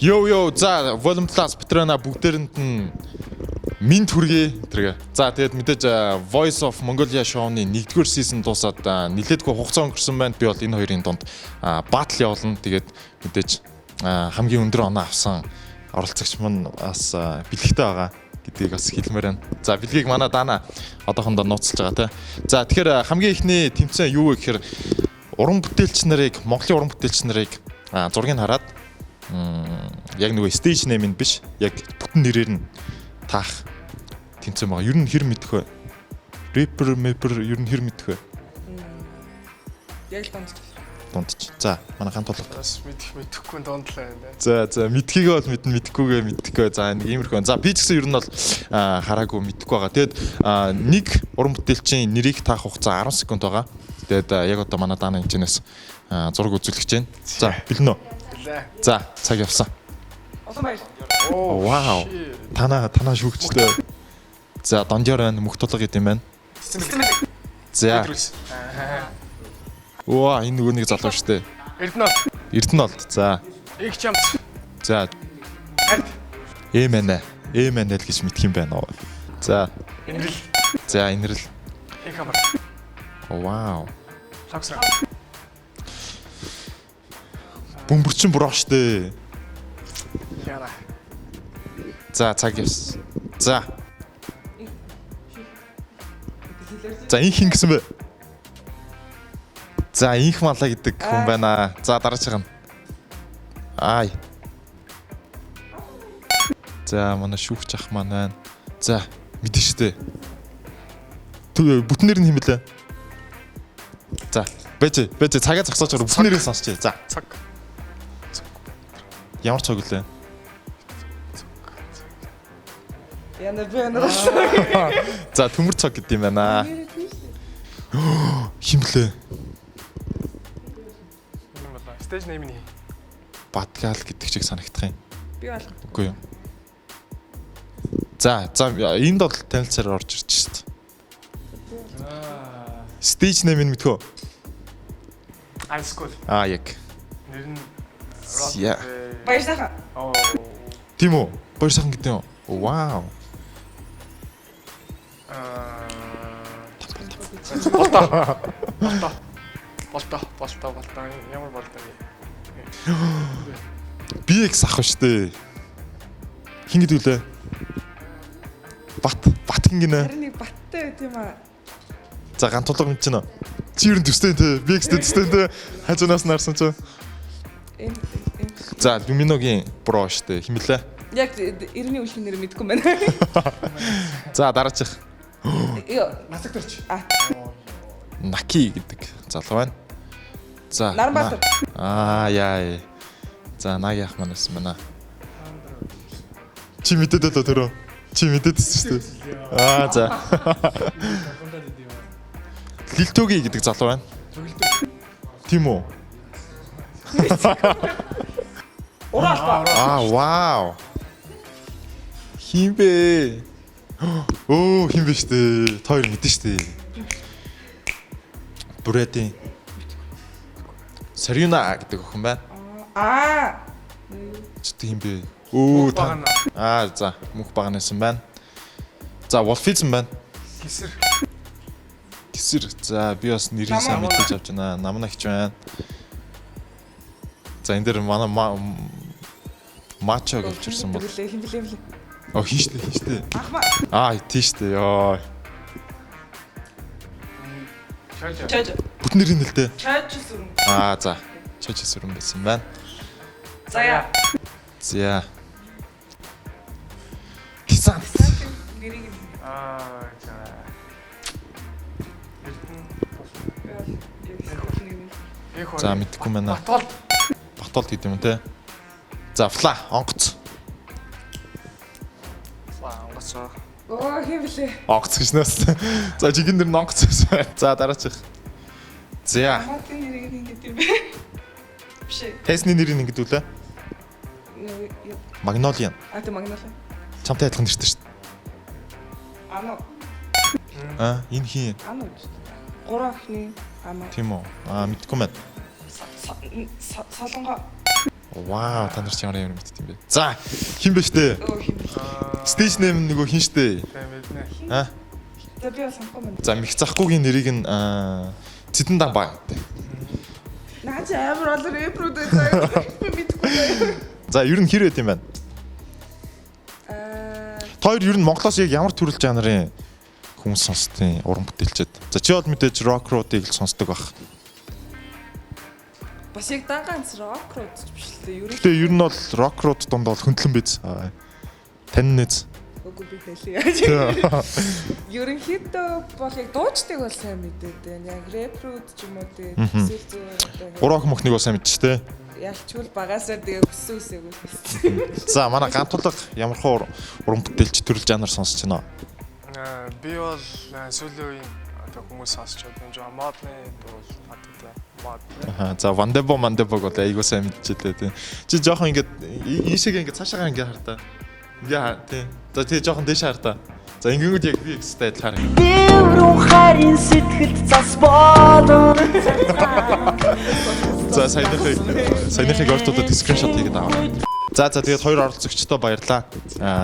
Йоо за Volume Plus Петрана бүгдээрэнд нь минь түргээ тэргээ. За тэгээд мэдээж Voice of Mongolia show-ны 1-р season дуусаад нилээдгүй хугацаа өнгөрсөн байна. Би бол энэ хоёрын дунд battle явуулна. Тэгээд мэдээж хамгийн өндөр оноо авсан оролцогч мань бас бэлэгтэй байгаа гэдгийг бас хэлмээр байна. За бэлгийг манай Дана одоохондоо нууцлж байгаа те. За тэгэхээр хамгийн ихний тэмцээн юу вэ гэхээр уран бүтээлч нарыг, Монголын уран бүтээлч нарыг зургийг хараад яг нөгөө stage name-ийн биш, яг бүтэн нэрээр нь таах тэмцээн байгаа. Ер нь хэр мэдэх вэ? Rapper ер нь хэр мэдэх вэ? Яг л дундч. За, манай гант толгой. Бас мэдэхгүй дундлаа байна. За, мэдхийгээ бол мэднэ, мэдхгүйгээ мэдхгүй. За, нэг иймэрхүү. За, би ч гэсэн ер нь бол хараагүй мэдхгүй байгаа. Тэгэд нэг уран бүтээлчийн нэрийг таах хугацаа 10 секунд байгаа. Тэгэд яг одоо манай Дана энэчнээс зураг үзүүлэх гэж байна. За, бэлэн үү? За, цаг явсан. Олон баяр. Вау. Танаа шүүгчтэй. За, дондёр байна, мөх тулга гэдэм байна. За. Ваа, энэ нөгөө нэг залуу шүү дээ. Эрдэнэт. За. Их чамц. За. Эмэнэ л гэж мэдх юм байна уу? За. Инрэл. За, инрэл. Их амар. Вау. Лаксра. Бөмбөрчин буруу штэ. Яра. За, цаг явсан. За. За, инх хин гэсэн бэ? За, инх малаа гэдэг хүн байна. За, дараачих нь. Ай. За, манай шүүгч ах маань байна. За, мэдэн штэ. Бүтнээр нь хэмэлээ. За, бэж цагаа зогсооч бүтнээрээ сонсч. За. Цаг. Ямар цаг үлээ? Яна. За, төмөр цаг гэдэг юм байна. Химлээ. Stage name нь. Батгал гэдэг чиг санагдах юм. Би бол. Үгүй юу. За, энд бол танилцаар орж ирж шít. Stage name нь мэдхөө. High school. Яг. Нэр нь Яа. Баяр сайхан. Тийм үү? Баяр сайхан гэдэг юм. Вау. Болто. Ямар болто. BX ах штэ. Хин гэдэг үлээ? Бат хин гинэ. Харин нэг баттай байт юм аа. За, гант тулга мэд чинь. Чи ер нь төстэй те. BX төстэй те. Хажуунаас нарсан чинь. За, Luminoгийн Pro штэ. Химлээ. Яг эртний үеийн нэр мэдгүй байна. За, дараачих. Йоо. Насагтарч. Наки гэдэг залуу байна. За. Нарбатар. Яа. За, Наги ах маань байсан байна. Чи мэдээд л төрөө. Чи мэдээдсэн шүү дээ. За. Лилтөги гэдэг залуу байна. Тийм үү? Вау. Хин бэ? Хин бэ штэ. Тоор мэдэн штэ. Брэдин. Сарина гэдэг охин байна. Чи хин бэ? За, мөх багнасан байна. За, Wolfism байна. Гисэр. За, би бас нэрийг сайн мэдээж авч байна. Намнагч байна. За, энэ дээр манай мачо гэж ирсэн бол. Хин блэ. Хинштэй. Ахма. Тийштэй. Йоо. Чаж. Бүтэн нэрийн нэлтэй. Чаж сүрэн. За. Чаж сүрэн байсан байна. Заяа. За. Тисан. Нэрийг. За, мэдхгүй байна. Батол гэдэг юм те. За, фла, онгоц. Хин блэ. Онгоц гэж нөөс. За, жигийн нэр нь онгоц байсан. За, дараачих. За. Хамаатны нэрийг ингэдэг юм бэ? Биш. Тесний нэрийг ингэдүүлээ. Magnolia. Тэ Magnolia. Чамтай адилхан нэртэй шүү дээ. Ано. Энэ хин. Ано. Гурав ахны ано. Тийм үү? Мэдгүй байна. Солонго. Вау, та нар ч ямар мэдт юм бэ. За, хин бэ штэ? Хин бэ? Стейж нэм нөгөө хин штэ? Мэднэ. Аа. За би бас санахгүй байна. За, Мих Захгүйгийн нэрийг нь Цэдэн дан баг гэдэг. Наач амар олор эпрүүд байсан. Би мэдгүй байна. За, ер нь хэр байт юм байна? Хоёр ер нь Монголоос яг ямар төрөл жанрын хүмүүс сонсдیں۔ Уран бүтээлчд. За, чи бол мэдээж рок руудыг л сонсдог бах. Бас яг ганц рок руу биш л дээ. Тэгээ ер нь бол рок рууд донд бол хөндлөн биз. Тань нэз. Үгүй би хэлээ. Ерөнхийдөө бол яг дуучдыг бол сайн мэдээд байна. Яг рэп рууд ч юм уу тэгээд эсвэл зөө Гурван мөхнийг бол сайн мэдчих тэ. ялчгүй багасаа тэгээ хүссэн үсээгүүл. За, манай гантулга ямар хуу уран бүтээлч төрөл жанр сонсож байна? Би бол сүүлийн үеийн одоо хүмүүс сонсч байгаа юм жоо модны дуу хаттай мод. За, Вандебо Мандебог бол айгуу сайн мэдчихлээ тий. Чи жоохон ингээд ийшээгээ ингээд цаашаагаа ингээд хартаа. Ингээ тий. За, тий жоохон дээш хартаа. За, ингэнгүүт яг би ихтэй адилхаар. Дэврэн харин сэтгэлд цас болон. За, саяныхыг ортодод скриншот хийгээд аваа. За тэгээд хоёр оролцогчдоо баярлаа.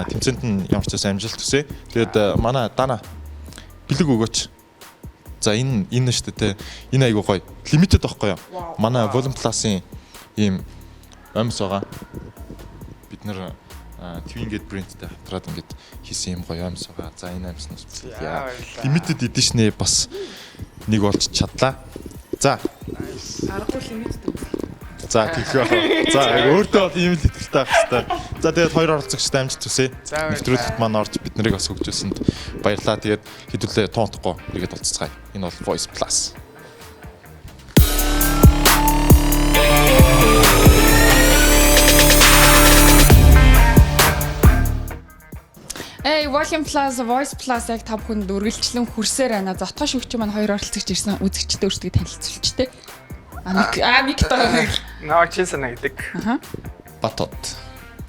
Тэмцээнд нь ямар ч байсан амжилт хүсье. Тэгээд манай Дана бэлэг өгөөч. За энэ шүү дээ те. Энэ айгуу гоё. Limited байхгүй юу? Манай Volume Plus-ын ийм омс байгаа. Бид нэр Twin-гээд брендтэй хамтраад ингээд хийсэн юм гоё омс байгаа. За энэ омснос яа. Limited edition-ээ бас нэг болж чадлаа. За. Аргагүй лимиттэй. За тэгэхээр за өөртөө бол ийм л ихтэй байх хэрэгтэй. За тэгээд хоёр оролцогчтой амжилт хүсье. Нэвтрүүлэгт маань орж бид нарыг бас хөгжүүлсэнд баярлалаа. Тэгээд хэдүүлээ тоонтохгүй нэгэд олцгаая. Энэ бол Voice Plus. Volume Plus, Voice Plus яг та бүхэнд үргэлжлэн хүрсээр байна. Зотгоо шүгч маань хоёр оролцогч ирсэн үзэгчтэй өөрсдөө танилцуулж тэ. Мик таа. Наа чинсэнэ гэдэг. Батот.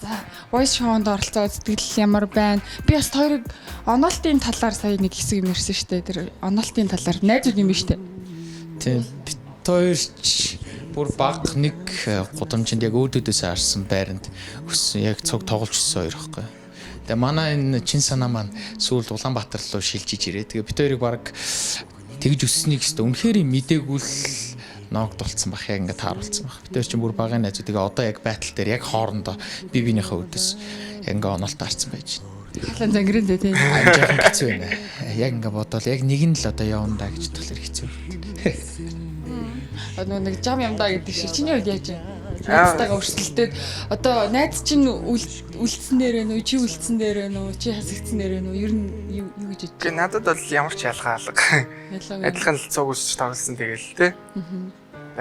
За, Voice Show-нд оролцоо үзтгэл ямар байна? Би бас хоёрыг онолтын талаар сая нэг хэсэг юм ярьсан шүү дээ. Тэр онолтын талаар найзууд юм биш үү? Тийм. Бит хоёрч бүр баг нэг гудамжинд яг өөдөөдөөс харсан байранд өссөн яг цуг тоглож өссөн хоёр байхгүй. Тэгээ манай энэ чин санаа маань сүүлд Улаанбаатар руу шилжиж ирээ. Тэгээ бит хоёрыг баг тэгж өсснийг өстө үнэхээр мдэггүй ноогдулцсан бах яг ингээд тааруулсан бах. Бид хоёр чинь бүр багын найзууд тэгээ одоо яг байтал дээр яг хоорондоо бие биенийхээ өдөөс яг ингээд онолт таарсан байж байна. Халан зангирэн дээ тийм. Амжаахан хэцүү байна. Яг ингээд бодвол яг нэг нь л одоо явна да гэж болохоор хэцүү. Нэг жам юм да гэдэг шиг чиний үед яаж вэ? Найзтайгаа өрсөлдөд одоо найз чинь үлдсэн дээр нөө чи үлдсэн дээр нөө чи хасагдсан дээр нөө ер нь юу гэж бодож Гэ надад бол ямар ч ялгаалга. Адилхан л цуг үсч тоглосон тэгэл те.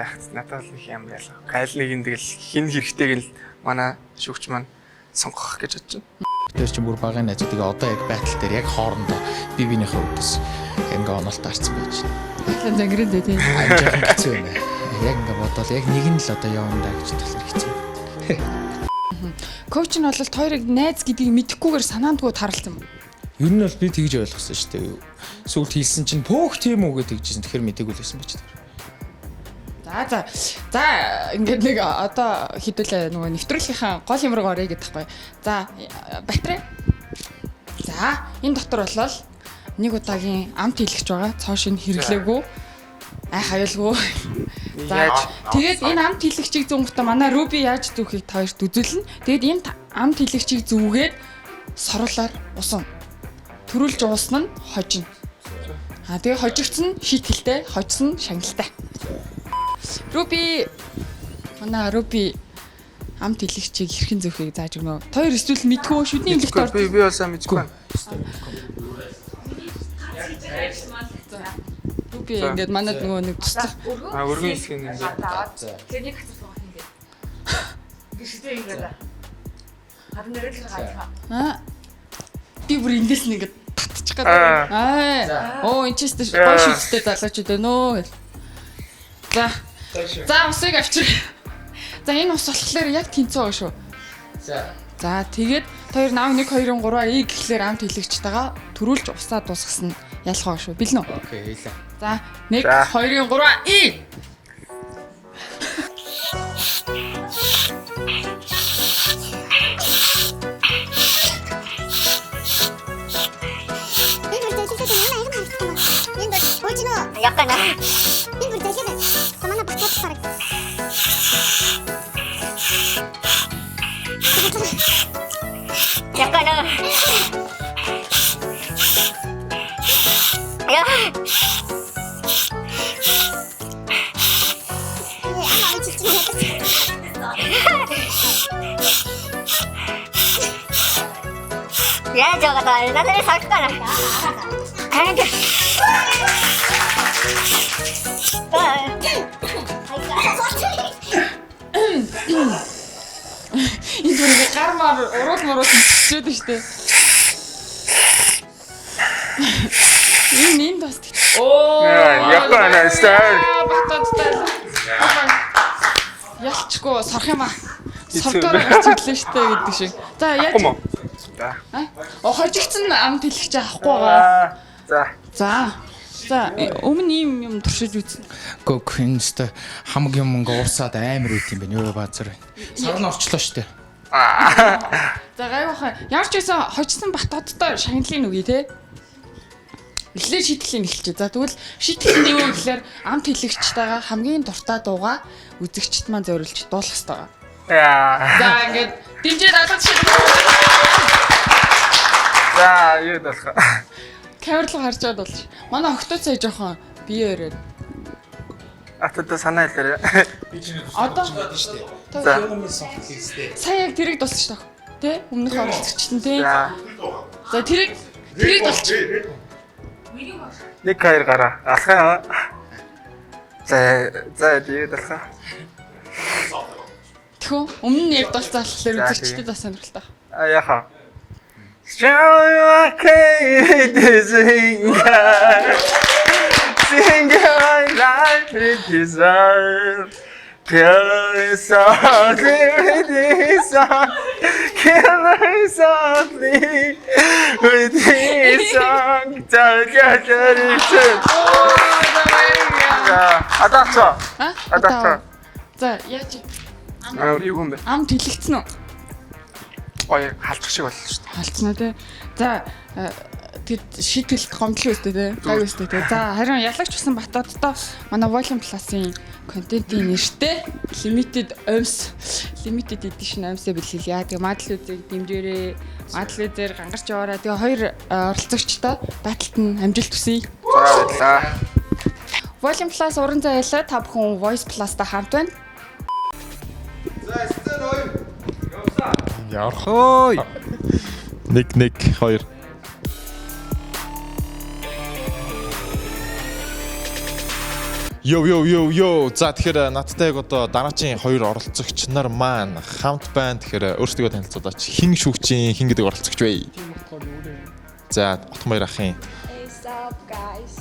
Байх надад л их юм ялгаа. Айл нэг нь тэгэл хин хэрэгтэйг л манай шүүгч маань сонгох гэж бодож байна. Бид хоёр чинь бүр багын найзууд тэгээ одоо яг байтал дээр яг хоорондоо бие биенийхээ өдөөс ингээ онолт таарсан байж байна. Халан зангирэн дээ тийм. Амжаахан хэцүү байна. Яг ингээ бодвол яг нэг нь л одоо явна да гэж болохоор хэцүү. Коуч нь бол хоёрыг найз гэдгийг мэдэхгүйгээр санаандгүй тааралцсан юм. Ер нь бол би тэгж ойлгосон шүү дээ. Сүүлд хийсэн чинь пөөх тийм үү гэж тэгжсэн. Тэгэхээр мэдээгүй л байсан байж таа. За ингээд нэг одоо хэдүүлээ нөгөө нэвтрүүлгийнхаа гол юм руу орё гэдэг таахгүй. За батарей. За энэ дотор болол нэг удаагийн амт хийлгэж байгаа. Цоошин хэрэглээгүй. Хаюулгүй. За тэгээд энэ амт хийлэгчийг зүүнгүүтээ манай Ruby яаж зүүхийг та хоёрт үзүүлнэ. Тэгээд энэ амт хийлэгчийг зүүгээд соруулаар усан. Төрүүлж уусна нь хожино. Тэгээд хожигдсон шийтгэлтэй, хожсон шагналтай. Ruby манай Ruby амт хийлэгчийг хэрхэн зүүхийг зааж өгнө. Та хоёр эсвэл мэдгүй шүдний имлэгт орд. Би бол сайн мэдгүй байна. Ruby ингээд манад нөгөө нэг туслах. Өргөн хэсгийн юм байна. Тэнийг хацсан байх юм дээ. Гişтэй ингээд. Харин нэрэл хаалгаа. Би бүр эндээс нь ингээд татчих гэдэг. Оо энэ ч гоё шүттэй залуучууд байна өө. За усыг авчир. За энэ ус болохоор яг тэнцээ байгаа шүү. За тэгээд хоёр нав 1 2 3 и гэхлээр амт хэлэгчтэйгээ төрүүлж усаа дуусгасан ялах байгаа шүү. Бэлнэ үү? Окей, хийлээ. За 1 2 3 и 약간 이거 대신에 저만한 바꿔 약간은 야 아마 집중해야겠어 야 저거 나 얼마나 살 거나 가는데 Энэ зүгээр гармаар уруулмаар чичээд нь штэ. Энэ бас. Оо. 약간 스타일. Баттай. Ялчгүй сорох юм аа. Сордоор гарч ирлээ штэ гэдэг шиг. За яаж? За. Хожигдсан амт хэлчих авахгүй байгаа. За. За өмнө ийм юм туршиж үзсэн. Гүг энэ хамаг юм уурсаад амар үт юм байна. Юу баазар. Сар нь орчлоо штэ. За гайвахаа. Ямар ч байсан хожсон Батбодтой шагналын үгүй те. Эхлээд шийтгэлийн эхэлчихэ. За тэгвэл шийтгэл нь юу вэ гэхээр амт хэлэгчтэйгээ хамгийн дуртай дуугаа үзэгчд маань зориулж дуулах хэрэгтэй байгаа. За ингээд дэмжиж алгаж шийдэх. За юу болох вэ? Камерлог харж чад болж. Манай охтоо цай жоохон бие өрөөд. Атад санаа хэлээрэй. Одоо За. сая яг тэрийг дулсан шүү дээ. Тэ? Өмнөх оролцогчт нь тэ. За. За тэрийг дулчих. Нэг хоёр гараа. Алхаа. За юу болох вэ? Тэхүү өмнө нь яг дулцсан болохоор үзэгчдэд бас сонирхолтой. Яха. Show you okay sing our life we deserve. Kill us softly with this song. Kill us softly with this song. Адаач. Адаач. За яаж Юу юм бэ? ам тэлэгцэн үү? Ой, халдах шиг боллоо шүү дээ. Халцсан уу те. За тэгэд шийдэлт гомдлоо өстэй те. Гай өстэй те. За харин ялагч басан Батбодтой манай Volume Plus-ын контентын нэртэй limited edition амсаа бэлгэлээ. Тэгээ мадлуудыг дэмжээрэй. Мадлуудаар гангарч яваарай. Тэгээ хоёр оролцогчтой баталт нь амжилт хүсье. За баярлаа. Volume Plus уран зайлаа та бүхэн Voice Plus-тай хамт байна. Яархой. 1 2 Йо. За тэгэхээр надтай яг одоо дараагийн хоёр оролцогч нар маань хамт байна. Тэгэхээр өөрсдөө танилцуулаач. Хин шүүгчийн хин гэдэг оролцогч вэ? За Утмаяр ахын. Hey sup guys.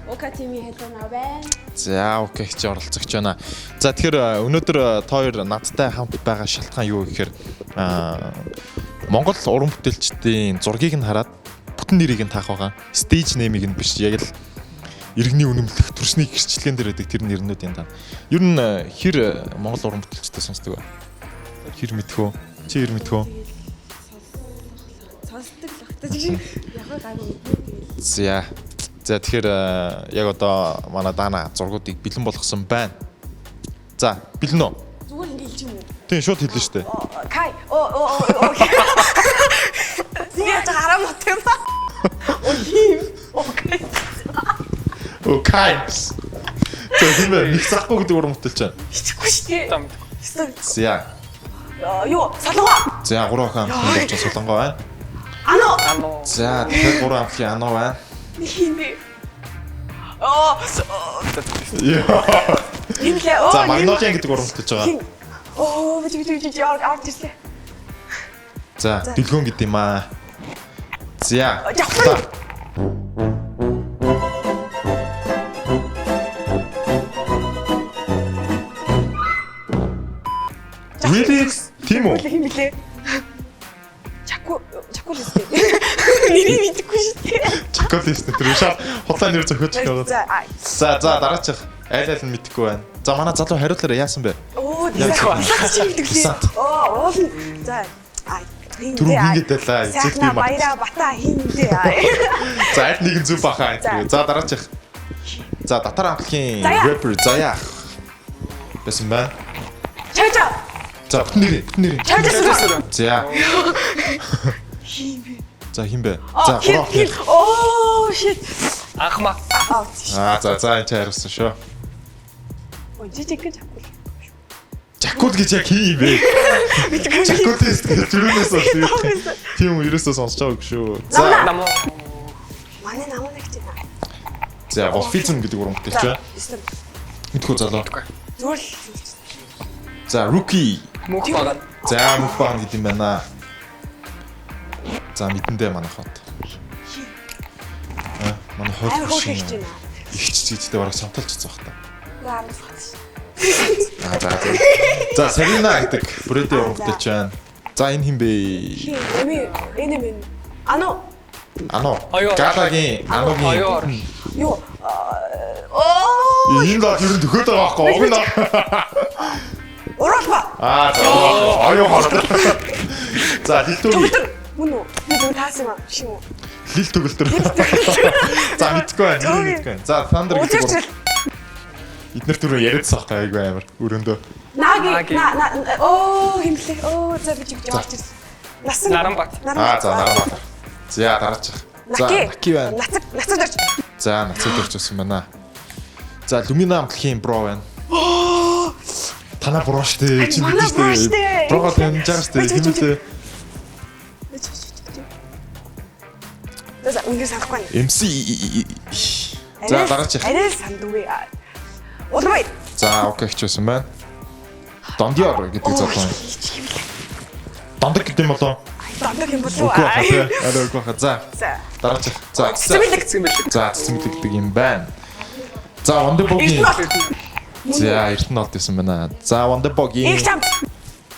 Ока тими хэлнэ байна. За окей чи оролцогч байна. За тэгэхээр өнөөдөр та хоёр надтай хамт байгаа шалтгаан юу гэхээр Монгол уран бүтээлчдийн зургийг нь хараад бүтэн нэрийг нь таах байгаа. Stage name-ийг нь биш яг л иргэний үнэмлэх төрсний гэрчлэгэн дээр байдаг тэр нэрнүүд юм даа. Ер нь хэр Монгол уран бүтээлчтэй сонсдог вэ? Хэр мэдэх үү? Чи хэр мэдэх үү? Сонсдог л багтаж шиг яг гайгүй. За тэгэхээр яг одоо манай Дана зургуудыг бэлэн болгосон байна. За бэлэн үү? Зүгээр ингэ хэлж юм уу? Тийм шууд хэлнэ шүү дээ. Кай. Зээ гараа мот юм ба. Окей. Окей. Тэгээд нэг цахгүй гэдэг уран бүтээлч байна. Хичихгүй шүү дээ. За. Юу? Солонгоо. За 3 охин болж солонгоо байна. Ано. За тэгэхээр 3 амтын анаа байна. Хин бэ? За Магнолиан гэдэг уран бүтээлч байгаа. Би арт ирсэн. За дэлгөөн гэдэг юм аа. За. Really? Тийм үү? Хин блэ? Чаку листэ. Нэрийг мэдэхгүй шүү дээ. Чоколист тэр шал худлаа нэр зөхөж байгаа. За дараачих айл нь мэдэхгүй байна. За манай залуу хариулаарай яасан бэ? Оо тийм үү. Оо за. Түрүү хийгээд байлаа. Эцэг би баяра бата хиндэ. За аль нэгэн зүв бахаа. За дараачих. За Татар хамтлагийн rapper Заяа байсан байна. Чача. За бүтэн нэр. Чача. За. За хин бэ? За Оо shit. Анхмаа. За энэ хайрсан шүү. Ой жижиг жакул. Жакут гэж яг хий юм бэ? Жакутист гэж зүрхнээс олсон. Тийм үү ерөөсөө сонсож байгааг шүү. За Намаа. Манай намаа гэж байна. за Wolfism гэдэг урамтай ч байна. Мэдгүй залуу. Зүгээр. За Rookie. Мөх байгаа. За мөхбан гэдэг юм байна. За мэдэндээ манай хот. Манай хот шиг. Ихч чигтэй бараг самталж цаах та. За Сарина гэдэг бүрээдээ урамтай ч байна. За энэ хин бэ? Энэ Ано. Галагийн Аногийн. Юу? Энэ доо ер нь төхөөд байгаа байхгүй юу? Огно. Уралба. За аюу хаа. За хэлтүүг. Мөн үү? Би таасан юм шүү. Хил төгөлтөр. За мэдгүй байна. За Thunder гэдэг. Эднэр түрүү яриадсан байхгүй айгүй амар өрөөндөө. Наги. Химлээ. За би чиг жаач ирсэн. Насан. Наранбат. За Наранбат. За дараачих. За Наки байна. Нацад орч. За нацад орч байсан байна. За Lumina хамтлагийн бро байна. Танаа бро штэ. Чи мэдэн штэ. Брого таньж байгаа штэ. Химэлээ. За үнээр санахгүй байна. MC. За дараачих. Арай сандгүй. Улмай. За окей хчээсэн байна. Дондиор гэдэг залуу. Дондог гэдэг юм болоо. Дондог юм болов уу? Арай үгүй хаа. За. Дараачих. За. Цэцмэлэг. За цэцмэлэг гэдэг юм байна. За Wonderboгийн. За Эрдэнэ олд байсан байна. За Wonderboгийн. Их чамд.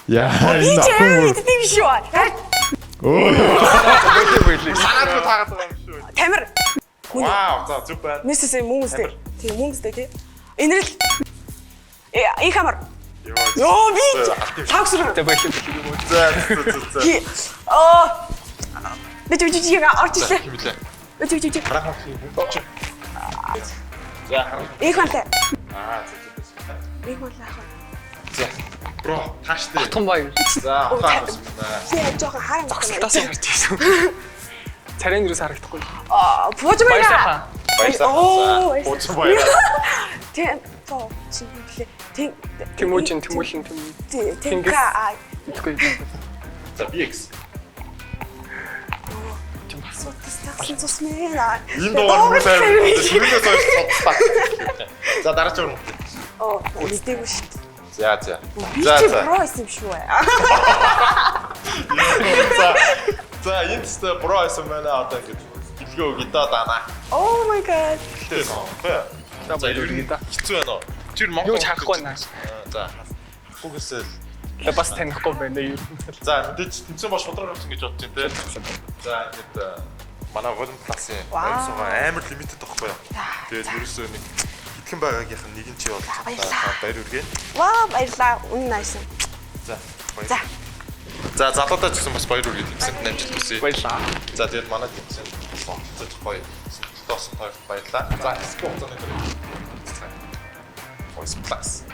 Яа энэ ахын. Тийм шүү. Өө. Санаад таагаад байгаа юм шүү. Тамир. Вау, за зүг байна. Нэсэсээ мөнгөстэй. Тийм мөнгөстэй тий. Энэрл. Их хамар. Йоо би. Таксэр. Тэ байх юм. За. Бид яа орчлээ. Химэлээ. Өчөж. Харахаа хийх. За харах. Их хамтай. За. Их хамтай. За. Бро, тааштай. Том баяр. За, хаа болсон байна. Тийм жоохон хараа. Тасаа харж байсан. Царайн юус харагдахгүй. Пууж байна. Баярлалаа. Ууц баярлалаа. Тийм. Тоо. Чимлээ. Тийм. Тэмүүлэн. Тинка. Тэгэхгүй. За, BX. Тассан цусмэна. Энэ дугаар муу тайвар. Түрүүнээс хойш цоцлаа. За, дараач өөр мөтэй. Мэдээгүй шүү дээ. За. Би ч бро юм шүү. За, энэ тест бро байсан байна одоо ингэж гэлгөө гидаа даана. Oh my god. Тэсэн. За, юу та. хэцүү байна уу? Чир Монгол Юу ч харахгүй байна. За, харахгүйгээсээ л бас танихгүй байна юу. За, мэдээж тэмцэн бош шудраг авсан гэж бодож байна те. За, ингээд манай волон классын амар лимитэд байхгүй юу? Тэгээд ерөөсөө нэг хитгэн байгаагийнх нь нэг нь чи болж байгаа. Баяр үргээ. Вау, баярлаа. Үнэн найсан. За. За, залуудаа ч гэсэн бас баяр үргээ тэмцэнд амжилт хүсье. Баярлаа. За, тэгээд манай тэмцэнд сонцож гоё. Сонцолтоосон баярлаа. За, спорт зоны дээр. Voice Plus.